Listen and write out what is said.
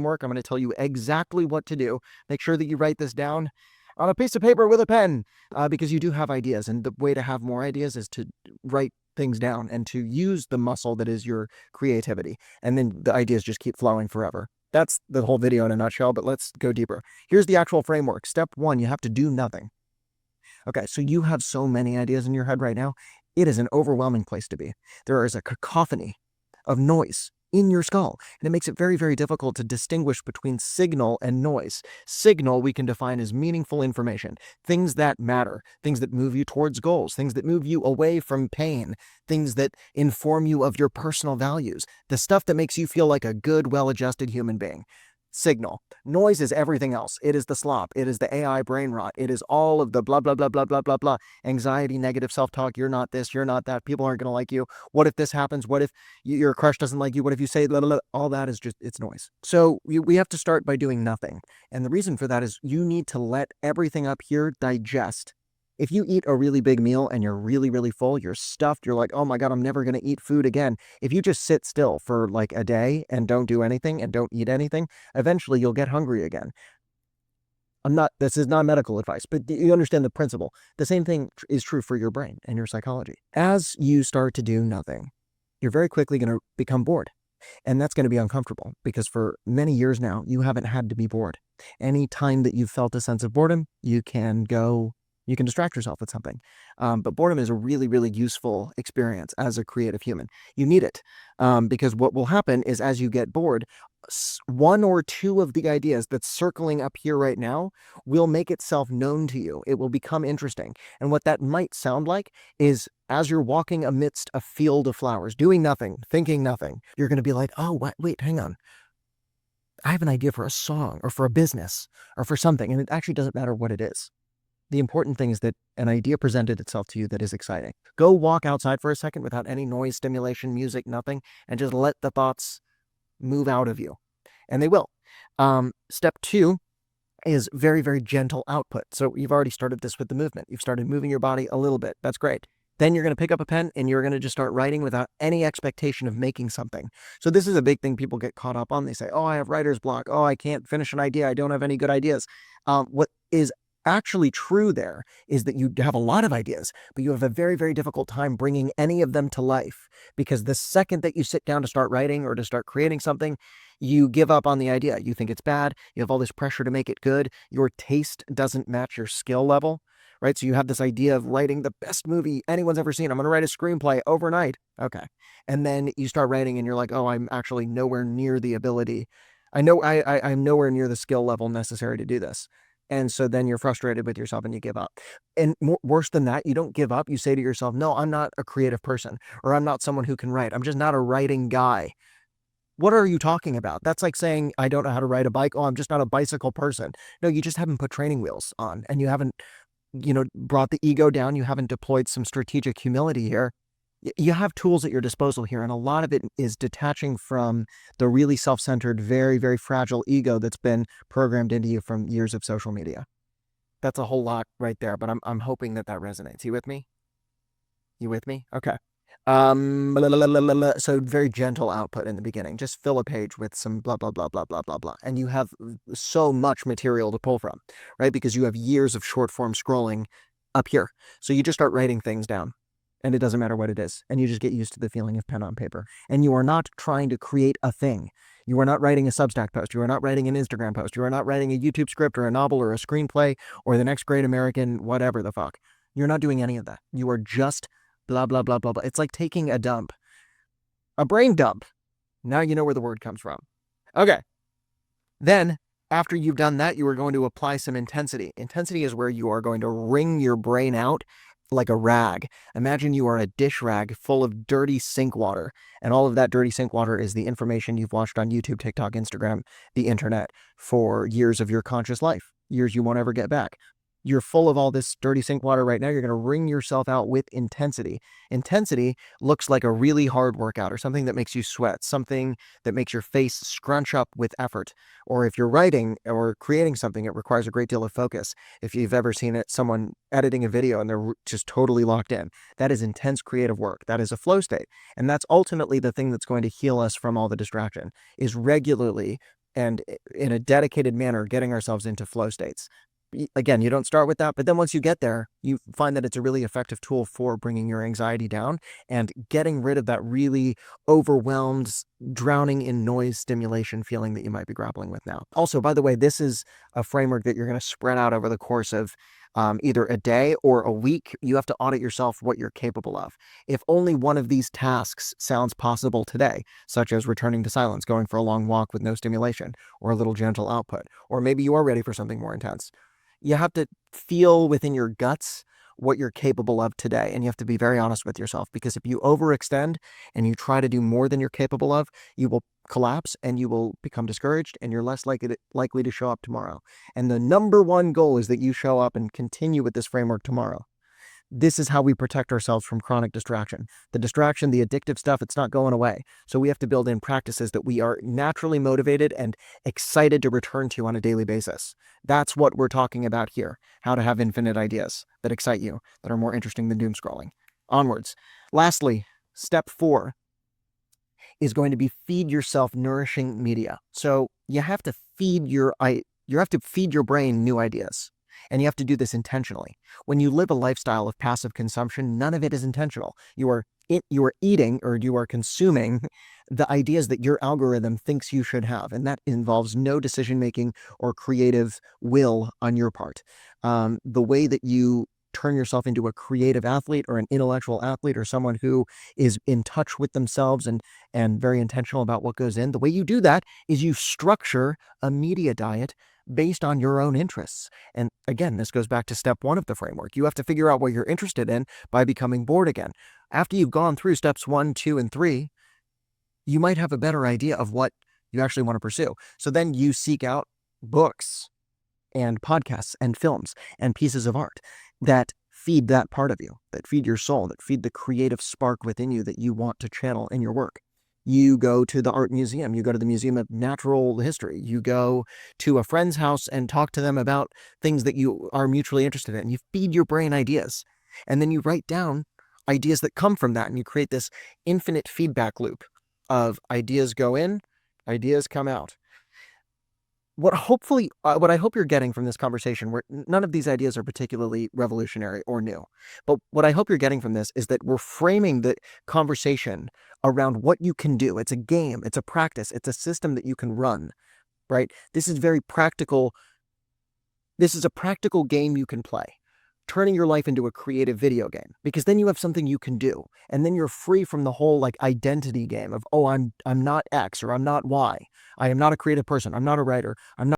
framework. I'm going to tell you exactly what to do. Make sure that you write this down on a piece of paper with a pen, because you do have ideas. And the way to have more ideas is to write things down and to use the muscle that is your creativity. And then the ideas just keep flowing forever. That's the whole video in a nutshell, but let's go deeper. Here's the actual framework. Step 1, you have to do nothing. Okay, so you have so many ideas in your head right now. It is an overwhelming place to be. There is a cacophony of noise in your skull, and it makes it very, very difficult to distinguish between signal and noise. Signal we can define as meaningful information, things that matter, things that move you towards goals, things that move you away from pain, things that inform you of your personal values, the stuff that makes you feel like a good, well-adjusted human being. Signal. Noise is everything else. It is the slop. It is the AI brain rot. It is all of the blah, blah, blah, blah, blah, blah, blah. Anxiety, negative self-talk. You're not this. You're not that. People aren't going to like you. What if this happens? What if your crush doesn't like you? What if you say blah, blah, blah? All that is just, it's noise. So we have to start by doing nothing. And the reason for that is you need to let everything up here digest. If you eat a really big meal and you're really, really full, you're stuffed, you're like, oh my God, I'm never going to eat food again. If you just sit still for like a day and don't do anything and don't eat anything, eventually you'll get hungry again. This is not medical advice, but you understand the principle. The same thing is true for your brain and your psychology. As you start to do nothing, you're very quickly going to become bored. And that's going to be uncomfortable because for many years now, you haven't had to be bored. Any time that you've felt a sense of boredom, you can distract yourself with something. But boredom is a really, really useful experience as a creative human. You need it because what will happen is as you get bored, one or two of the ideas that's circling up here right now will make itself known to you. It will become interesting. And what that might sound like is as you're walking amidst a field of flowers, doing nothing, thinking nothing, you're going to be like, oh, wait, hang on. I have an idea for a song or for a business or for something. And it actually doesn't matter what it is. The important thing is that an idea presented itself to you that is exciting. Go walk outside for a second without any noise, stimulation, music, nothing, and just let the thoughts move out of you. And they will. Step 2 is very, very gentle output. So you've already started this with the movement. You've started moving your body a little bit. That's great. Then you're going to pick up a pen and you're going to just start writing without any expectation of making something. So this is a big thing people get caught up on. They say, oh, I have writer's block. Oh, I can't finish an idea. I don't have any good ideas. What is actually true there is that you have a lot of ideas, but you have a very, very difficult time bringing any of them to life because the second that you sit down to start writing or to start creating something, you give up on the idea. You think it's bad. You have all this pressure to make it good. Your taste doesn't match your skill level, right? So you have this idea of writing the best movie anyone's ever seen. I'm going to write a screenplay overnight. Okay. And then you start writing and you're like, oh, I'm actually nowhere near the ability. I'm nowhere near the skill level necessary to do this. And so then you're frustrated with yourself and you give up. And worse than that, you don't give up. You say to yourself, no, I'm not a creative person, or I'm not someone who can write. I'm just not a writing guy. What are you talking about? That's like saying, I don't know how to ride a bike. Oh, I'm just not a bicycle person. No, you just haven't put training wheels on and you haven't, brought the ego down. You haven't deployed some strategic humility here. You have tools at your disposal here, and a lot of it is detaching from the really self-centered, very, very fragile ego that's been programmed into you from years of social media. That's a whole lot right there, but I'm hoping that resonates. You with me? Okay. So very gentle output in the beginning. Just fill a page with some blah, blah, blah, blah, blah, blah, blah. And you have so much material to pull from, right? Because you have years of short form scrolling up here. So you just start writing things down. And it doesn't matter what it is. And you just get used to the feeling of pen on paper. And you are not trying to create a thing. You are not writing a Substack post. You are not writing an Instagram post. You are not writing a YouTube script or a novel or a screenplay or the next great American, whatever the fuck. You're not doing any of that. You are just blah, blah, blah, blah, blah. It's like taking a dump. A brain dump. Now you know where the word comes from. Okay. Then, after you've done that, you are going to apply some intensity. Intensity is where you are going to wring your brain out like a rag. Imagine you are a dish rag full of dirty sink water, and all of that dirty sink water is the information you've watched on YouTube, TikTok, Instagram, the internet for years of your conscious life, years you won't ever get back. You're full of all this dirty sink water right now. You're going to wring yourself out with intensity. Intensity looks like a really hard workout or something that makes you sweat, something that makes your face scrunch up with effort. Or if you're writing or creating something, it requires a great deal of focus. If you've ever seen it, someone editing a video and they're just totally locked in, that is intense creative work. That is a flow state. And that's ultimately the thing that's going to heal us from all the distraction, is regularly and in a dedicated manner, getting ourselves into flow states. Again, you don't start with that, but then once you get there, you find that it's a really effective tool for bringing your anxiety down and getting rid of that really overwhelmed, drowning in noise stimulation feeling that you might be grappling with now. Also, by the way, this is a framework that you're going to spread out over the course of either a day or a week. You have to audit yourself what you're capable of. If only one of these tasks sounds possible today, such as returning to silence, going for a long walk with no stimulation, or a little gentle output, or maybe you are ready for something more intense. You have to feel within your guts what you're capable of today. And you have to be very honest with yourself, because if you overextend and you try to do more than you're capable of, you will collapse and you will become discouraged and you're less likely to show up tomorrow. And the number one goal is that you show up and continue with this framework tomorrow. This is how we protect ourselves from chronic distraction. The distraction, the addictive stuff, it's not going away. So we have to build in practices that we are naturally motivated and excited to return to on a daily basis. That's what we're talking about here. How to have infinite ideas that excite you, that are more interesting than doom scrolling. Onwards. Lastly, step 4 is going to be feed yourself nourishing media. So you have to feed your brain new ideas. And you have to do this intentionally. When you live a lifestyle of passive consumption, none of it is intentional. You are eating, or you are consuming the ideas that your algorithm thinks you should have. And that involves no decision-making or creative will on your part. The way that you turn yourself into a creative athlete or an intellectual athlete or someone who is in touch with themselves and very intentional about what goes in, the way you do that is you structure a media diet based on your own interests. And again, this goes back to step 1 of the framework. You have to figure out what you're interested in by becoming bored again. After you've gone through steps 1, 2, and 3, you might have a better idea of what you actually want to pursue. So then you seek out books and podcasts and films and pieces of art that feed that part of you, that feed your soul, that feed the creative spark within you that you want to channel in your work. You go to the art museum, you go to the Museum of Natural History, you go to a friend's house and talk to them about things that you are mutually interested in. You feed your brain ideas, and then you write down ideas that come from that, and you create this infinite feedback loop of ideas go in, ideas come out. What I hope you're getting from this conversation, where none of these ideas are particularly revolutionary or new, but what I hope you're getting from this is that we're framing the conversation around what you can do. It's a game, it's a practice, it's a system that you can run, right? This is very practical. This is a practical game you can play, turning your life into a creative video game, because then you have something you can do, and then you're free from the whole identity game of, oh, I'm not X or I'm not Y. I am not a creative person. I'm not a writer. I'm not